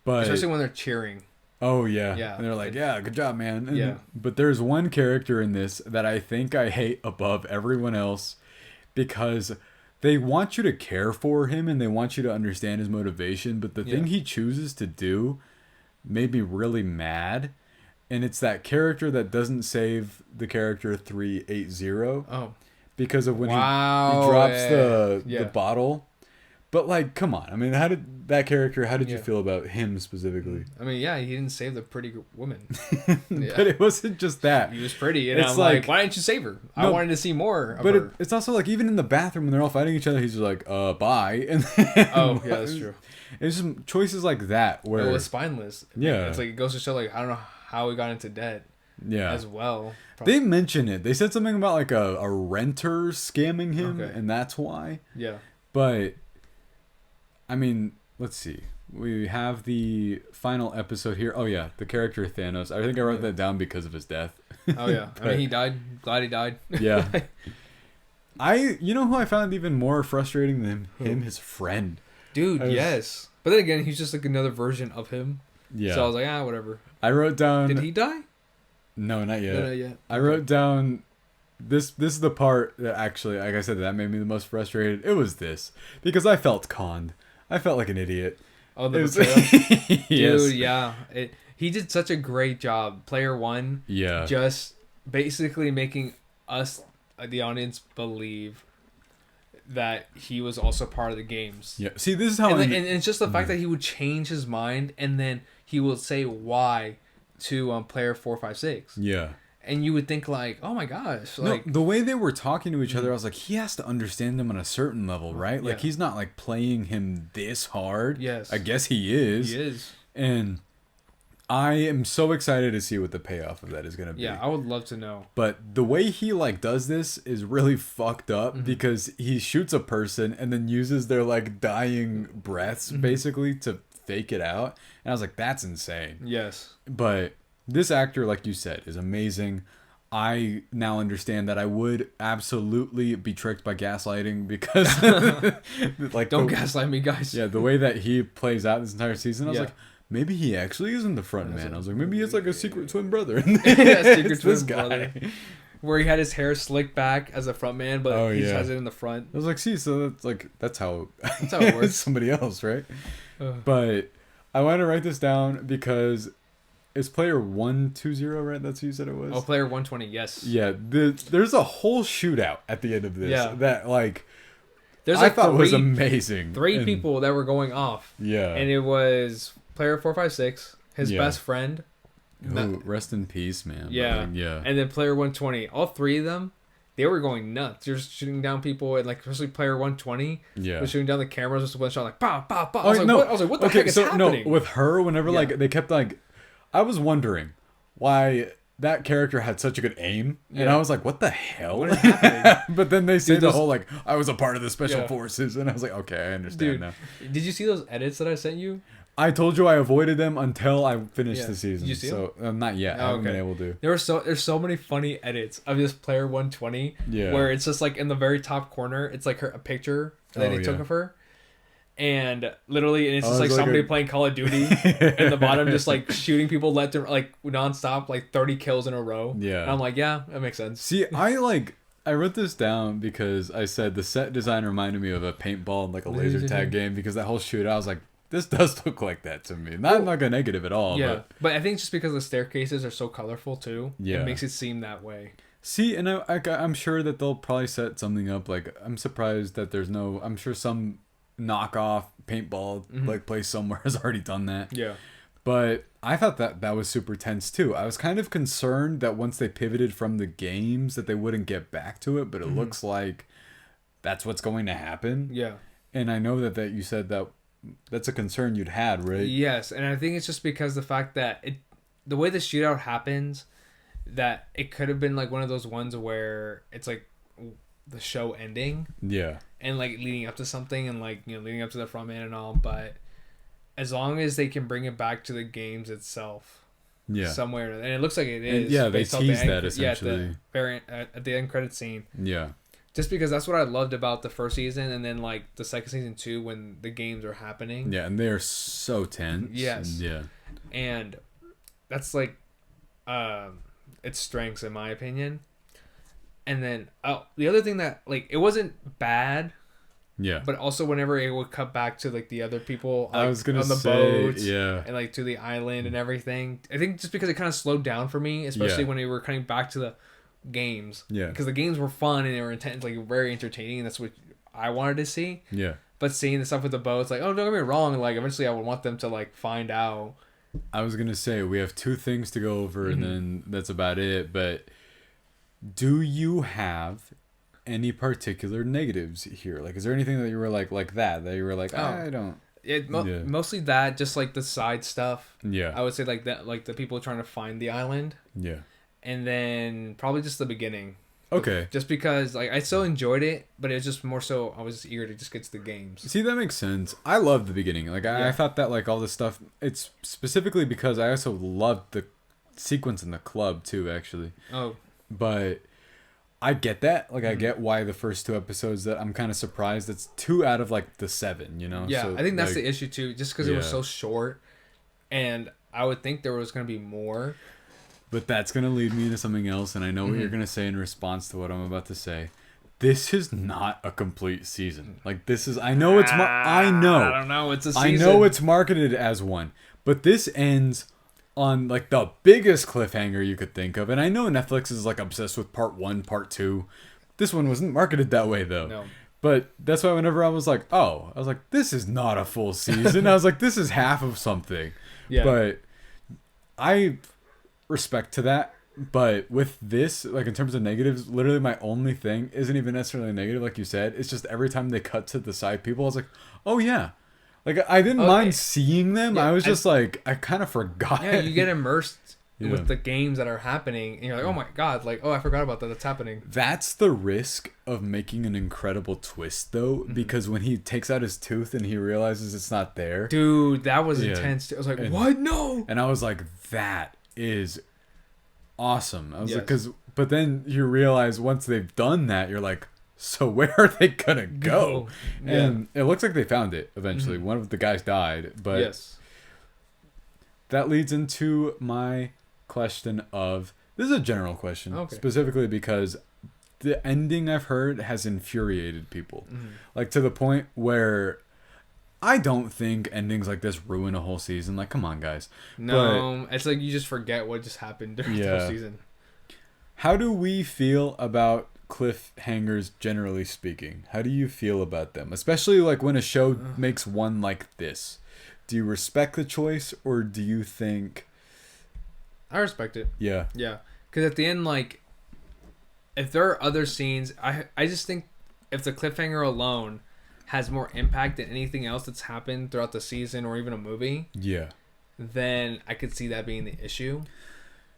but especially when they're cheering. Oh, yeah. And they're like, yeah, good job, man. But there's one character in this that I think I hate above everyone else because they want you to care for him and they want you to understand his motivation. But the thing he chooses to do made me really mad. And it's that character that doesn't save the character 380. Oh. Because of when he drops the bottle. But like, come on. I mean, how did you feel about him specifically? I mean, yeah, he didn't save the pretty woman. But it wasn't just that. He was pretty, and I'm like, why didn't you save her? I wanted to see more of her. It's also like, even in the bathroom when they're all fighting each other, he's just like, bye. And oh, yeah, that's true. It's just choices like that where it was spineless. Yeah. It's like, it goes to show, like, I don't know how we got into debt. Yeah. As well. They mention it. They said something about like a renter scamming him, and that's why. Yeah. But I mean, let's see. We have the final episode here. Oh yeah, the character Thanos. I think I wrote that down because of his death. Oh yeah. I mean, he died. Glad he died. Yeah. You know who I found even more frustrating than him? His friend. Dude, yes. But then again, he's just like another version of him. Yeah. So I was like, whatever. I wrote down. Did he die? No, not yet. No, not yet. I wrote down. This is the part that actually, like I said, that made me the most frustrated. It was this. Because I felt conned. I felt like an idiot. Oh, the betrayal? Dude, yeah. He did such a great job. Player one. Yeah. Just basically making us, the audience, believe that he was also part of the games. Yeah. See, this is how... And it's just the fact that he would change his mind and then he would say why to player 456. Yeah. And you would think like, oh my gosh. Like, no, the way they were talking to each other, I was like, he has to understand them on a certain level, right? Like, he's not like playing him this hard. Yes. I guess he is. He is. And I am so excited to see what the payoff of that is going to be. Yeah, I would love to know. But the way he like does this is really fucked up because he shoots a person and then uses their like dying breaths basically to fake it out. And I was like, that's insane. Yes. But this actor, like you said, is amazing. I now understand that I would absolutely be tricked by gaslighting because like don't gaslight me, guys. Yeah, the way that he plays out this entire season, I was like, maybe he actually isn't the front man. I was like, maybe he has like a secret twin brother. Secret twin brother. Where he had his hair slicked back as a front man, but he just has it in the front. I was like, see, so that's how it works. Somebody else, right? But I wanted to write this down because it's player 120, right? That's who you said it was? Oh, player 120, yes. Yeah, there's a whole shootout at the end of this that like there's I thought was amazing. Three people that were going off. Yeah. And it was player 456, his best friend. Ooh, rest in peace, man. Yeah. Yeah. And then player 120. All three of them, they were going nuts. They're just shooting down people, and like especially player 120 was shooting down the cameras with one shot, like pow, pow, pow. I was like, what the heck is happening? No, with her, whenever like they kept like, I was wondering why that character had such a good aim, and I was like, what the hell? What is happening? But then they say the whole like, I was a part of the special forces, and I was like, okay, I understand now. Did you see those edits that I sent you? I told you I avoided them until I finished the season. Did you see them? Not yet. I haven't been able to. There's so many funny edits of this player 120 where it's just like in the very top corner, it's like a picture that they took of her. And literally, and it's just like somebody playing Call of Duty in the bottom, just like shooting people like nonstop, like 30 kills in a row. Yeah. And I'm like, yeah, that makes sense. See, I wrote this down because I said the set design reminded me of a paintball and like a laser tag game, because that whole shootout, I was like, this does look like that to me. Not like a negative at all. Yeah, but I think just because the staircases are so colorful too, it makes it seem that way. See, and I'm sure that they'll probably set something up. Like, I'm surprised that I'm sure some knockoff paintball like place somewhere has already done that. Yeah. But I thought that was super tense too. I was kind of concerned that once they pivoted from the games that they wouldn't get back to it, but it looks like that's what's going to happen. Yeah. And I know that you said that's a concern you'd had, right? Yes, and I think it's just because the fact that the way the shootout happens, that it could have been like one of those ones where it's like the show ending. Yeah. And like leading up to something, and like, leading up to the front man and all, but as long as they can bring it back to the games itself. Yeah. Somewhere, and it looks like it is. And yeah, they tease that essentially. At the end credit scene. Yeah. Just because that's what I loved about the first season, and then like the second season too, when the games are happening. Yeah, and they're so tense. Yes. And that's like its strengths in my opinion. And then the other thing that like it wasn't bad. Yeah. But also whenever it would cut back to like the other people I was gonna on the say, boat and like to the island and everything. I think just because it kind of slowed down for me, especially when we were coming back to the games, because the games were fun and they were intense, like very entertaining, and that's what I wanted to see. But seeing the stuff with the boats, like, oh, don't get me wrong, like, eventually I would want them to, like, find out. I was going to say, we have 2 things to go over, and then that's about it. But do you have any particular negatives here? Like, is there anything that you were like that you were like, I don't... Mostly that, just, like, the side stuff. Yeah. I would say, like, that, like, the people trying to find the island. Yeah. And then probably just the beginning. Okay. Just because, like, I still enjoyed it, but it was just more so I was eager to just get to the games. See, that makes sense. I loved the beginning. Like, I thought that, like, all this stuff... It's specifically because I also loved the sequence in the club, too, actually. Oh. But I get that. Like, I get why the first 2 episodes that I'm kind of surprised it's 2 out of, like, the 7, you know? Yeah, so, I think that's like, the issue, too. Just because it was so short. And I would think there was going to be more. But that's going to lead me to something else, and I know what you're going to say in response to what I'm about to say. This is not a complete season. Like, this is... I know it's... I know. I don't know. It's a season. I know it's marketed as one. But this ends on, like, the biggest cliffhanger you could think of. And I know Netflix is, like, obsessed with part 1, part 2. This one wasn't marketed that way, though. No. But that's why whenever I was like, this is not a full season. I was like, this is half of something. Yeah. But I... respect to that, but with this, like, in terms of negatives, literally my only thing isn't even necessarily negative, like you said. It's just every time they cut to the side people, I was like, oh yeah, like, I didn't mind seeing them. I was just like, I kind of forgot. Yeah, you get immersed with the games that are happening, and you're like, oh my god, like, oh, I forgot about that. That's happening. That's the risk of making an incredible twist, though, because when he takes out his tooth and he realizes it's not there, dude, that was intense. I was like, what? No. And I was like, that is awesome. I was like, but then you realize once they've done that, you're like, so where are they gonna go? And it looks like they found it eventually. One of the guys died, but that leads into my question of, this is a general question, specifically because the ending I've heard has infuriated people, like, to the point where I don't think endings like this ruin a whole season. Like, come on, guys. No, it's like you just forget what just happened during the whole season. How do we feel about cliffhangers, generally speaking? How do you feel about them? Especially, like, when a show makes one like this. Do you respect the choice, or do you think... I respect it. Yeah. Yeah. Because at the end, like, if there are other scenes, I just think if the cliffhanger alone has more impact than anything else that's happened throughout the season or even a movie, then I could see that being the issue.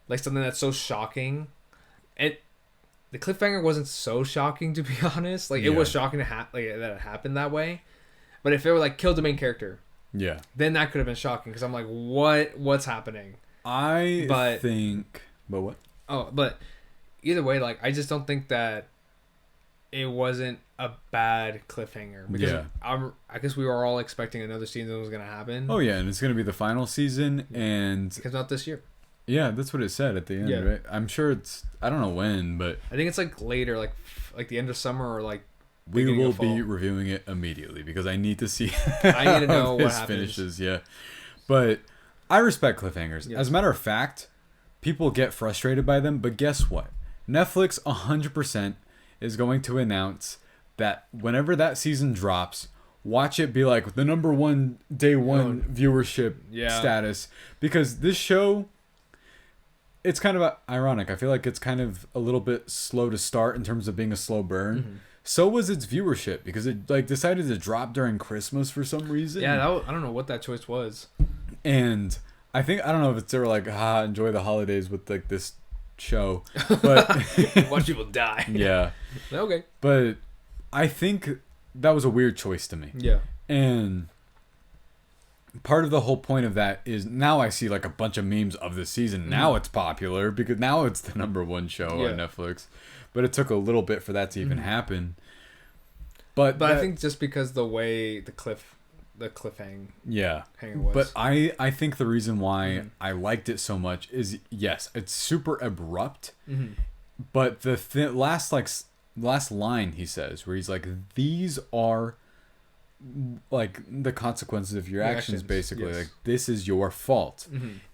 Like, something that's so shocking. The cliffhanger wasn't so shocking, to be honest. Like, it was shocking that it happened that way. But if it were like killed the main character, then that could have been shocking, because I'm like, what's happening? But what? Oh, but either way, like, I just don't think that it wasn't a bad cliffhanger, because I guess we were all expecting another season was going to happen. Oh yeah, and it's going to be the final season, and because not this year. Yeah, that's what it said at the end, right? I'm sure it's, I don't know when, but I think it's like later, like the end of summer, or like we will be reviewing it immediately, because I need to see I need to know what happens. Finishes. But I respect cliffhangers. As a matter of fact, people get frustrated by them, but guess what? Netflix 100% is going to announce that whenever that season drops, watch it be like the number one day one viewership status, because this show, it's kind of ironic. I feel like it's kind of a little bit slow to start in terms of being a slow burn. So was its viewership, because it like decided to drop during Christmas for some reason. Yeah, I don't know what that choice was. And I don't know if it's, they were like, enjoy the holidays with like this show, but watch people die. Yeah. Okay. But I think that was a weird choice to me. Yeah. And part of the whole point of that is, now I see like a bunch of memes of the season. Now it's popular because now it's the number one show on Netflix. But it took a little bit for that to even happen. But I think just because the way the cliffhanger was. But I think the reason why I liked it so much is, yes, it's super abrupt. But the last line he says, where he's like, these are like the consequences of your actions, basically. Like, this is your fault,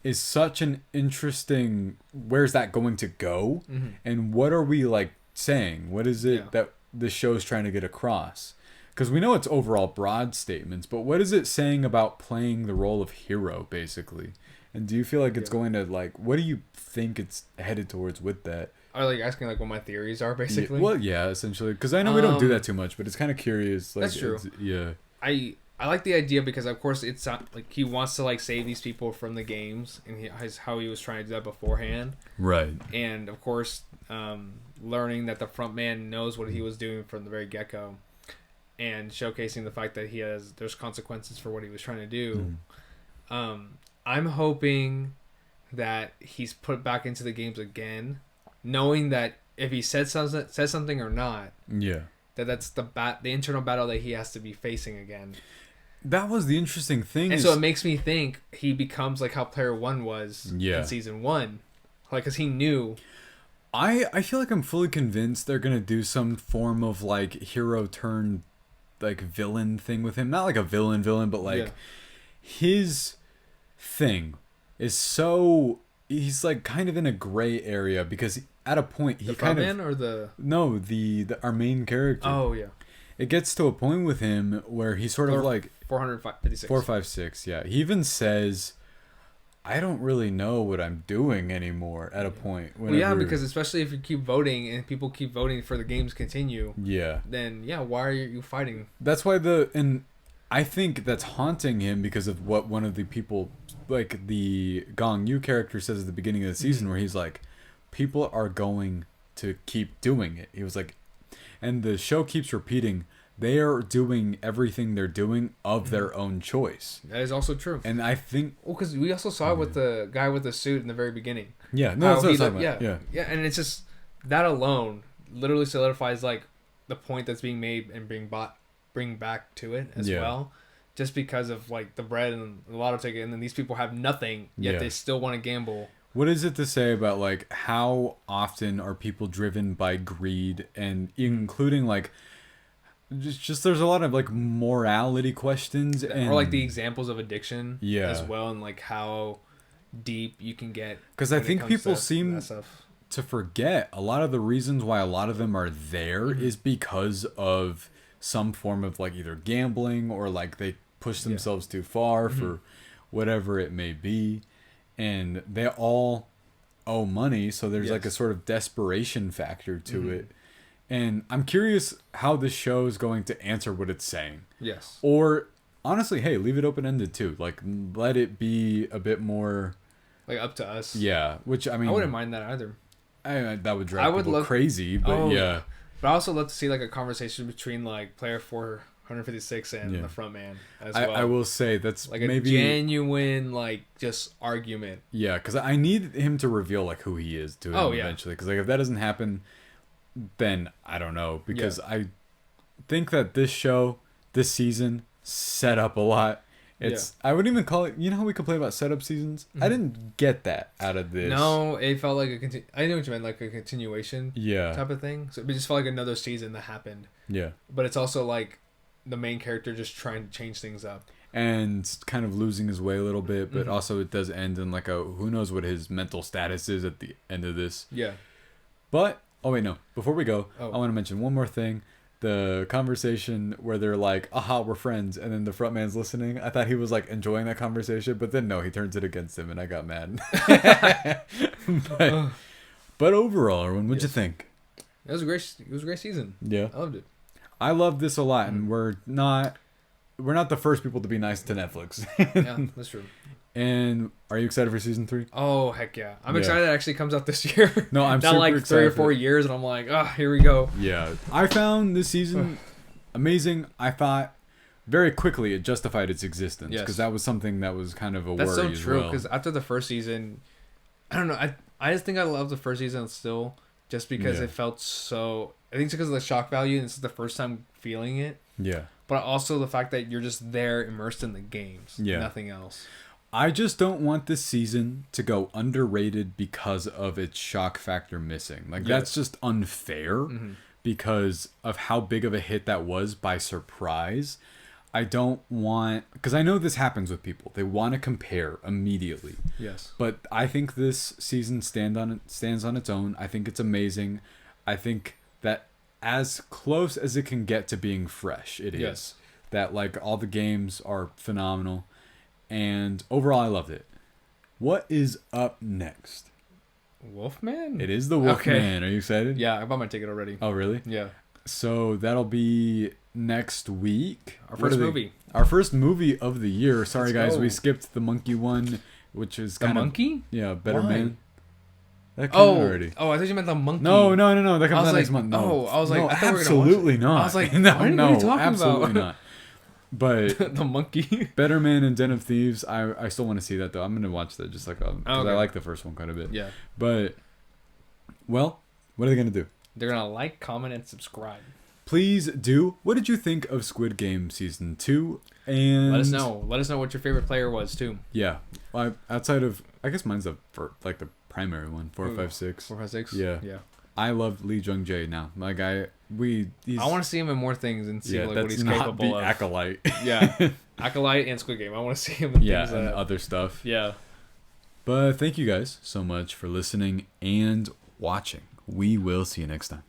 is such an interesting, where's that going to go? And what are we like saying? What is it that the show's trying to get across? Because we know it's overall broad statements, but what is it saying about playing the role of hero, basically? And do you feel like it's going to, like, what do you think it's headed towards with that? Are like asking like what my theories are, basically? Well, yeah, essentially. Because I know we don't do that too much, but it's kind of curious. Like, that's true. Yeah. I like the idea because, of course, it's not, like he wants to like save these people from the games, and how he was trying to do that beforehand. Right. And of course, learning that the front man knows what he was doing from the very get-go, and showcasing the fact that there's consequences for what he was trying to do. I'm hoping that he's put back into the games again, knowing that if he says something or not, that's the internal battle that he has to be facing again. That was the interesting thing. And so it makes me think he becomes like how Player One was in Season 1. Like, because he knew. I feel like I'm fully convinced they're going to do some form of, like, hero turn, like, villain thing with him. Not like a villain, but, like, his thing is so... He's, like, kind of in a gray area because at a point he kind of... or the... No, our main character. Oh, yeah. It gets to a point with him where he's sort of like... 456. 456, yeah. He even says, I don't really know what I'm doing anymore at a point. Well, yeah, because especially if you keep voting and people keep voting for the games to continue, then, why are you fighting? That's why and I think that's haunting him because of what one of the people, like the Gong-Yoo character says at the beginning of the season, where he's like, people are going to keep doing it. He was like, and the show keeps repeating, they are doing everything they're doing of their own choice. That is also true. And I think... Well, because we also saw it with the guy with the suit in the very beginning. Yeah, no, that's what I was talking about. Yeah, and it's just... That alone literally solidifies, like, the point that's being made and bring back to it as well. Just because of, like, the bread and the lotto ticket, and then these people have nothing, yet they still want to gamble. What is it to say about, like, how often are people driven by greed, and including, like... Just there's a lot of like morality questions or like the examples of addiction as well, and like how deep you can get, because I think people seem to forget a lot of the reasons why a lot of them are there is because of some form of like either gambling or like they push themselves too far for whatever it may be, and they all owe money, so there's like a sort of desperation factor to it. And I'm curious how this show is going to answer what it's saying. Yes. Or, honestly, hey, leave it open-ended, too. Like, let it be a bit more... Like, up to us. Yeah, which, I mean... I wouldn't mind that either. That would drive people crazy, but yeah. But I also love to see, like, a conversation between, like, player 456 and the front man as well. I will say, that's like maybe... a genuine, like, just argument. Yeah, because I need him to reveal, like, who he is to him eventually. Because, like, if that doesn't happen... Then I don't know, because I think that this season set up a lot. I wouldn't even call it, you know how we complain about setup seasons? I didn't get that out of this. No, it felt like I know what you meant, like a continuation type of thing. So it just felt like another season that happened. Yeah. But it's also like the main character just trying to change things up. And kind of losing his way a little bit, but also it does end in like who knows what his mental status is at the end of this. Yeah. But... Oh, wait, no. Before we go, I want to mention one more thing. The conversation where they're like, aha, we're friends. And then the front man's listening. I thought he was like enjoying that conversation. But then no, he turns it against him and I got mad. but overall, Erwin, what'd you think? It was a great season. Yeah. I loved it. I love this a lot. And we're not the first people to be nice to Netflix. Yeah, that's true. And are you excited for season 3? Oh, heck yeah. I'm excited it actually comes out this year. No, I'm not super like 3 excited or 4 years and I'm like, here we go. Yeah. I found this season amazing. I thought very quickly it justified its existence because that was something that was kind of a worry as well. That's so true because after the first season, I don't know. I just think I love the first season still just because it felt so... I think it's because of the shock value and it's the first time feeling it. Yeah. But also the fact that you're just there immersed in the games. Yeah. Nothing else. I just don't want this season to go underrated because of its shock factor missing. Like, that's just unfair because of how big of a hit that was by surprise. I don't want... Because I know this happens with people. They want to compare immediately. Yes. But I think this season stands on its own. I think it's amazing. I think that as close as it can get to being fresh. It is. Yes. That, like, all the games are phenomenal. And overall, I loved it. What is up next? Wolfman? It is the Wolfman. Are you excited? Yeah, I bought my ticket already. Oh, really? Yeah. So that'll be next week. Our first movie. Our first movie of the year. Sorry, Let's guys. go. We skipped the monkey one, which is The kind of... monkey? Yeah, Better Why? Man. That came out already. Oh, I thought you meant the monkey. No. That comes I was out like, next month. No. I was like, no, I thought we were gonna watch absolutely it. not. I was like, no, what are you talking absolutely about? not. But The monkey. Better Man and Den of Thieves, I still want to see that, though. I'm going to watch that just like... Because okay. I like the first one quite a bit. Yeah. But, well, what are they going to do? They're going to like, comment, and subscribe. Please do. What did you think of Squid Game Season 2? And Let us know. Let us know what your favorite player was, too. Yeah. Outside of... I guess mine's the primary one. 4, 5, 6. 4, 5, 6? Yeah. Yeah. I love Lee-Jung-Jae now. My guy... He's, I want to see him in more things and see what he's not capable the of. Acolyte. Yeah. Acolyte and Squid Game. I want to see him in things and that... other stuff. Yeah. But thank you guys so much for listening and watching. We will see you next time.